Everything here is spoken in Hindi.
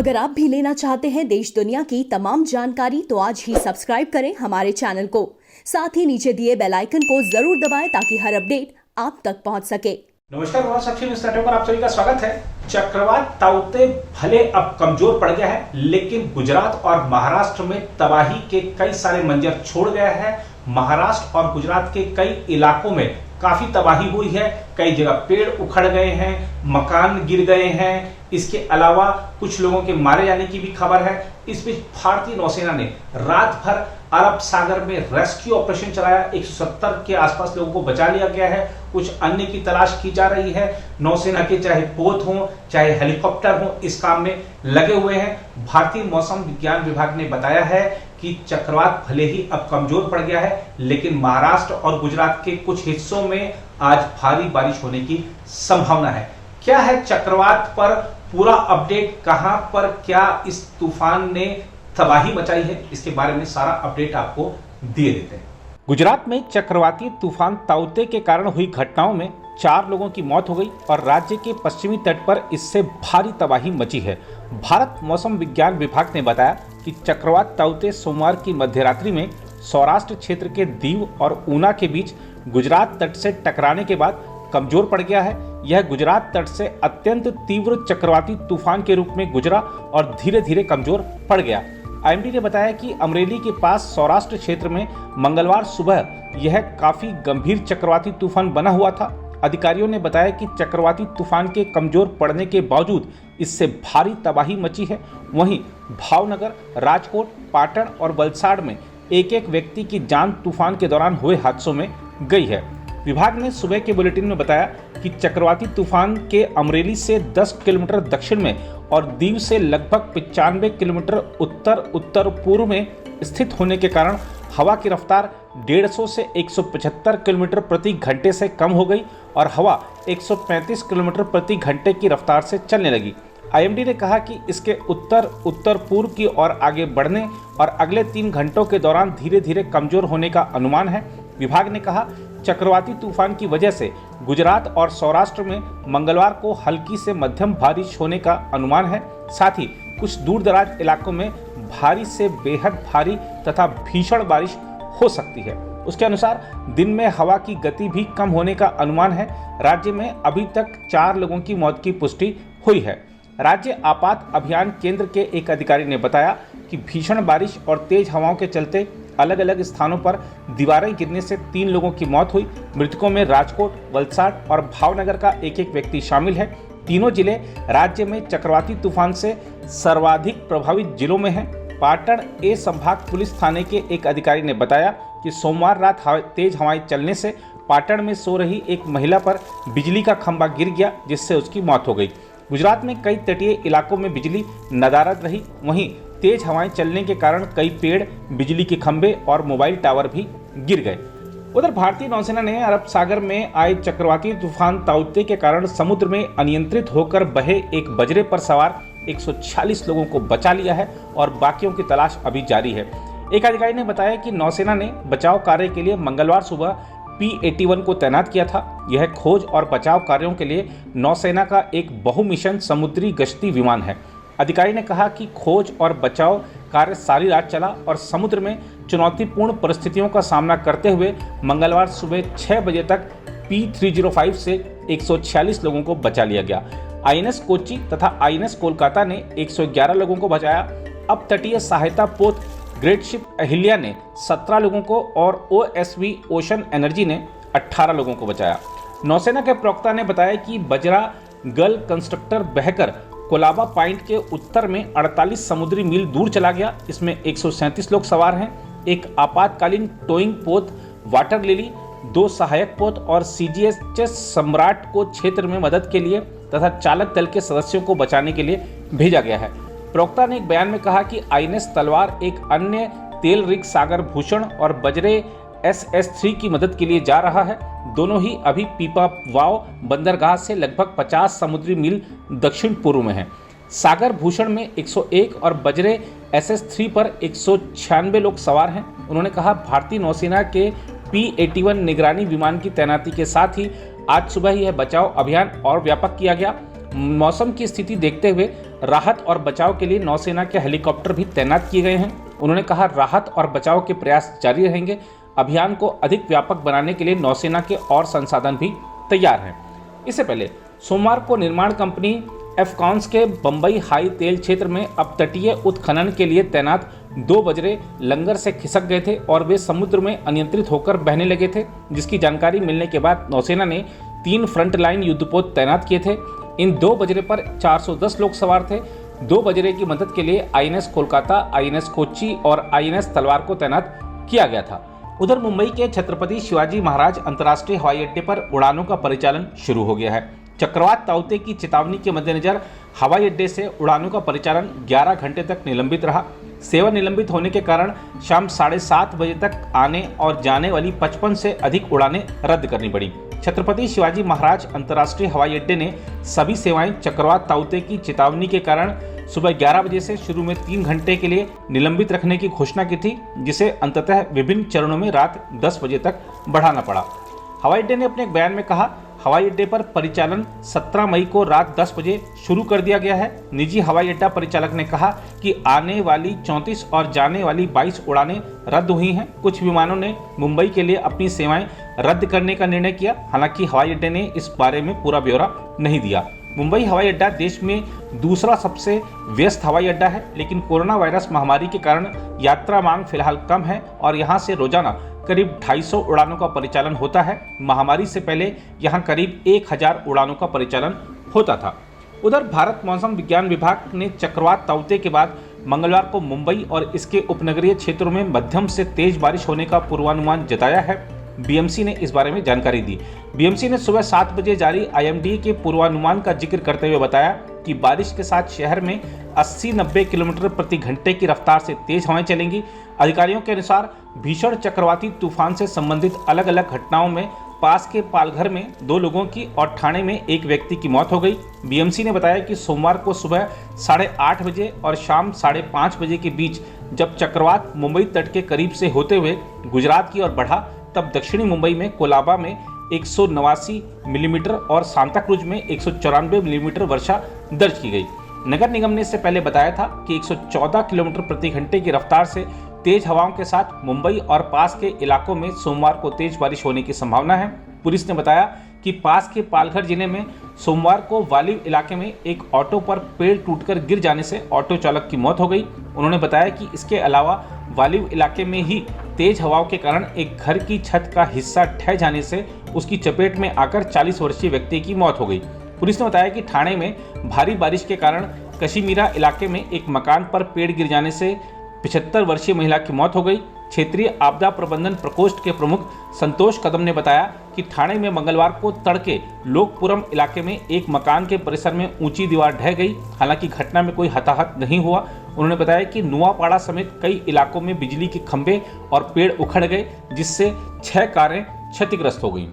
अगर आप भी लेना चाहते हैं देश दुनिया की तमाम जानकारी तो आज ही सब्सक्राइब करें हमारे चैनल को। साथ ही नीचे दिए बेल आइकन को जरूर दबाएं ताकि हर अपडेट आप तक पहुंच सके। नमस्कार, बहुत सक्षम न्यूज़ नेटवर्क पर आप सभी का स्वागत है। चक्रवात ताउते भले अब कमजोर पड़ गया है, लेकिन गुजरात और महाराष्ट्र में तबाही के कई सारे मंजर छोड़ गया है। महाराष्ट्र और गुजरात के कई इलाकों में काफी तबाही हुई है। कई जगह पेड़ उखड़ गए हैं, मकान गिर गए हैं। इसके अलावा कुछ लोगों के मारे जाने की भी खबर है। इस बीच भारतीय नौसेना ने रात भर अरब सागर में रेस्क्यू ऑपरेशन चलाया। 170 के आसपास लोगों को बचा लिया गया है। कुछ अन्य की तलाश की जा रही है। नौसेना के चाहे पोत हो चाहे हेलीकॉप्टर हो, इस काम में लगे हुए हैं। भारतीय मौसम विज्ञान विभाग ने बताया है कि चक्रवात भले ही अब कमजोर पड़ गया है, लेकिन महाराष्ट्र और गुजरात के कुछ हिस्सों में आज भारी बारिश होने की संभावना है। क्या है चक्रवात पर पूरा अपडेट, कहां पर क्या इस तूफान ने तबाही मचाई है, इसके बारे में सारा अपडेट आपको दिए देते हैं। गुजरात में चक्रवाती तूफान ताउते के कारण हुई घटनाओं में 4 लोगों की मौत हो गई और राज्य के पश्चिमी तट पर इससे भारी तबाही मची है। भारत मौसम विज्ञान विभाग ने बताया कि चक्रवात ताउते सोमवार की मध्यरात्रि में सौराष्ट्र क्षेत्र के दीव और ऊना के बीच गुजरात तट से टकराने के बाद कमजोर पड़ गया है। यह गुजरात तट से अत्यंत तीव्र चक्रवाती तूफान के रूप में गुजरा और धीरे धीरे कमजोर पड़ गया। आईएमडी ने बताया कि अमरेली के पास सौराष्ट्र क्षेत्र में मंगलवार सुबह यह काफी गंभीर चक्रवाती तूफान बना हुआ था। अधिकारियों ने बताया कि चक्रवाती तूफान के कमजोर पड़ने के बावजूद इससे भारी तबाही मची है। वहीं भावनगर, राजकोट, पाटन और वलसाड़ में एक एक व्यक्ति की जान तूफान के दौरान हुए हादसों में गई है। विभाग ने सुबह के बुलेटिन में बताया कि चक्रवाती तूफान के अमरेली से 10 किलोमीटर दक्षिण में और दीव से लगभग 95 किलोमीटर उत्तर उत्तर पूर्व में स्थित होने के कारण हवा की रफ्तार 150 से 175 किलोमीटर प्रति घंटे से कम हो गई और हवा 135 किलोमीटर प्रति घंटे की रफ्तार से चलने लगी। आईएमडी ने कहा कि इसके उत्तर उत्तर पूर्व की ओर आगे बढ़ने और अगले 3 घंटों के दौरान धीरे धीरे कमजोर होने का अनुमान है। विभाग ने कहा चक्रवाती तूफान की वजह से गुजरात और सौराष्ट्र में मंगलवार को हल्की से मध्यम बारिश होने का अनुमान है। साथ ही कुछ दूर दराज इलाकों में भारी से बेहद भारी तथा भीषण बारिश हो सकती है। उसके अनुसार दिन में हवा की गति भी कम होने का अनुमान है। राज्य में अभी तक 4 लोगों की मौत की पुष्टि हुई है। राज्य आपात अभियान केंद्र के एक अधिकारी ने बताया कि भीषण बारिश और तेज हवाओं के चलते अलग अलग स्थानों पर दीवारें गिरने से 3 लोगों की मौत हुई। मृतकों में राजकोट, वलसाड़ और भावनगर का एक एक व्यक्ति शामिल है। तीनों जिले राज्य में चक्रवाती तूफान से सर्वाधिक प्रभावित जिलों में हैं। पाटन ए संभाग पुलिस थाने के एक अधिकारी ने बताया कि सोमवार रात तेज हवाएं चलने से पाटन में सो रही एक महिला पर बिजली का खंभा गिर गया, जिससे उसकी मौत हो गई। गुजरात में कई तटीय इलाकों में बिजली नदारद रही। वहीं तेज हवाएं चलने के कारण कई पेड़, बिजली के खंभे और मोबाइल टावर भी गिर गए। उधर भारतीय नौसेना ने अरब सागर में आए चक्रवाती तूफान ताउते के कारण समुद्र में अनियंत्रित होकर बहे एक बजरे पर सवार 146 लोगों को बचा लिया है और बाकियों की तलाश अभी जारी है। एक अधिकारी ने बताया कि नौसेना ने बचाव कार्य के लिए मंगलवार सुबह P-81 को तैनात किया था। यह खोज और बचाव कार्यों के लिए नौसेना का एक बहुमिशन समुद्री गश्ती विमान है। अधिकारी ने कहा कि खोज और बचाव कार्य सारी रात चला और समुद्र में चुनौतीपूर्ण परिस्थितियों का सामना करते हुए मंगलवार सुबह 6 बजे तक P-305 से 146 लोगों को बचा लिया गया। INS कोच्चि तथा INS कोलकाता ने 111 लोगों को बचाया। अब तटीय सहायता पोत ग्रेट शिप अहिल्या ने 17 लोगों को और OSV ओशन एनर्जी ने 18 लोगों को बचाया। नौसेना के प्रवक्ता ने बताया कि बजरा गल कंस्ट्रक्टर बहकर कोलाबा पॉइंट के उत्तर में 48 समुद्री मील दूर चला गया। इसमें 137 लोग सवार हैं। एक आपातकालीन टोइंग पोत वाटर लिली, 2 सहायक पोत और CGHS सम्राट को क्षेत्र में मदद के लिए तथा चालक दल के सदस्यों को बचाने के लिए भेजा गया है। प्रवक्ता ने एक बयान में कहा कि INS तलवार एक अन्य तेल रिग सागर भूषण और बजरे SS-3 की मदद के लिए जा रहा है। दोनों ही अभी पीपावाव बंदरगाह से लगभग 50 समुद्री मील दक्षिण पूर्व में हैं। सागर भूषण में 101 और बजरे SS-3 पर 196 लोग सवार हैं। उन्होंने कहा भारतीय नौसेना के P-81 निगरानी विमान की तैनाती के साथ ही आज सुबह यह बचाव अभियान और व्यापक किया गया। मौसम की स्थिति देखते हुए राहत और बचाव के लिए नौसेना के हेलीकॉप्टर भी तैनात किए गए हैं। उन्होंने कहा, राहत और बचाव के प्रयास जारी रहेंगे। अभियान को अधिक व्यापक बनाने के लिए नौसेना के और संसाधन भी तैयार हैं। इससे पहले सोमवार को निर्माण कंपनी एफकॉन्स के बंबई हाई तेल क्षेत्र में अपतटीय उत्खनन के लिए तैनात 2 बजरे लंगर से खिसक गए थे और वे समुद्र में अनियंत्रित होकर बहने लगे थे, जिसकी जानकारी मिलने के बाद नौसेना ने 3 फ्रंटलाइन युद्धपोत तैनात किए थे। इन 2 बजरे पर 410 लोग सवार थे। 2 बजरे की मदद के लिए आईएनएस कोलकाता, आईएनएस कोच्चि और आईएनएस तलवार को तैनात किया गया था। उधर मुंबई के छत्रपति शिवाजी महाराज अंतर्राष्ट्रीय हवाई अड्डे पर उड़ानों का परिचालन शुरू हो गया है। चक्रवात ताउते की चेतावनी के मद्देनजर हवाई अड्डे से उड़ानों का परिचालन 11 घंटे तक निलंबित रहा। सेवा निलंबित होने के कारण शाम 7:30 बजे तक आने और जाने वाली 55 से अधिक उड़ानें रद्द करनी पड़ी। छत्रपति शिवाजी महाराज अंतर्राष्ट्रीय हवाई अड्डे ने सभी सेवाएं चक्रवात ताउते की चेतावनी के कारण सुबह 11 बजे से शुरू में 3 घंटे के लिए निलंबित रखने की घोषणा की थी, जिसे अंततः विभिन्न चरणों में रात 10 बजे तक बढ़ाना पड़ा। हवाई अड्डे ने अपने एक बयान में कहा, हवाई अड्डे पर परिचालन 17 मई को रात 10 बजे शुरू कर दिया गया है। निजी हवाई अड्डा परिचालक ने कहा कि आने वाली 34 और जाने वाली 22 उड़ानें रद्द हुई हैं। कुछ विमानों ने मुंबई के लिए अपनी सेवाएं रद्द करने का निर्णय किया। हालांकि हवाई अड्डे ने इस बारे में पूरा ब्यौरा नहीं दिया। मुंबई हवाई अड्डा देश में दूसरा सबसे व्यस्त हवाई अड्डा है, लेकिन कोरोना वायरस महामारी के कारण यात्रा मांग फिलहाल कम है और यहाँ से रोजाना करीब 250 उड़ानों का परिचालन होता है। महामारी से पहले यहाँ करीब 1000 उड़ानों का परिचालन होता था। उधर भारत मौसम विज्ञान विभाग ने चक्रवात ताउते के बाद मंगलवार को मुंबई और इसके उपनगरीय क्षेत्रों में मध्यम से तेज बारिश होने का पूर्वानुमान जताया है। बीएमसी ने इस बारे में जानकारी दी। बीएमसी ने सुबह 7 बजे जारी आईएमडी के पूर्वानुमान का जिक्र करते हुए बताया कि बारिश के साथ शहर में 80-90 किलोमीटर प्रति घंटे की रफ्तार से तेज हवाएं चलेंगी। अधिकारियों के अनुसार भीषण चक्रवाती तूफान से संबंधित अलग अलग घटनाओं में पास के पालघर में 2 लोगों की और ठाणे में 1 व्यक्ति की मौत हो गई। बीएमसी ने बताया कि सोमवार को सुबह 8:30 बजे और शाम 5:30 बजे के बीच जब चक्रवात मुंबई तट के करीब से होते हुए गुजरात की ओर बढ़ा, तब दक्षिणी मुंबई में कोलाबा में 189 मिलीमीटर और सांताक्रूज में 194 मिलीमीटर वर्षा दर्ज की गई। नगर निगम ने इससे पहले बताया था कि 114 किलोमीटर प्रति घंटे की रफ्तार से तेज हवाओं के साथ मुंबई और पास के इलाकों में सोमवार को तेज बारिश होने की संभावना है। पुलिस ने बताया कि पास के पालघर जिले में सोमवार को वालिव इलाके में एक ऑटो पर पेड़ टूटकर गिर जाने से ऑटो चालक की मौत हो गई। उन्होंने बताया कि इसके अलावा वालिव इलाके में ही तेज हवाओं के कारण एक घर की छत का हिस्सा ढह जाने से उसकी चपेट में आकर 40 वर्षीय व्यक्ति की मौत हो गई। पुलिस ने बताया कि ठाणे में भारी बारिश के कारण कशीमीरा इलाके में एक मकान पर पेड़ गिर जाने से 75 वर्षीय महिला की मौत हो गई। क्षेत्रीय आपदा प्रबंधन प्रकोष्ठ के प्रमुख संतोष कदम ने बताया कि ठाणे में मंगलवार को तड़के लोकपुरम इलाके में एक मकान के परिसर में ऊंची दीवार ढह गई। हालांकि घटना में कोई हताहत नहीं हुआ। उन्होंने बताया कि नुआपाड़ा समेत कई इलाकों में बिजली के खंभे और पेड़ उखड़ गए, जिससे 6 कारें क्षतिग्रस्त हो गईं।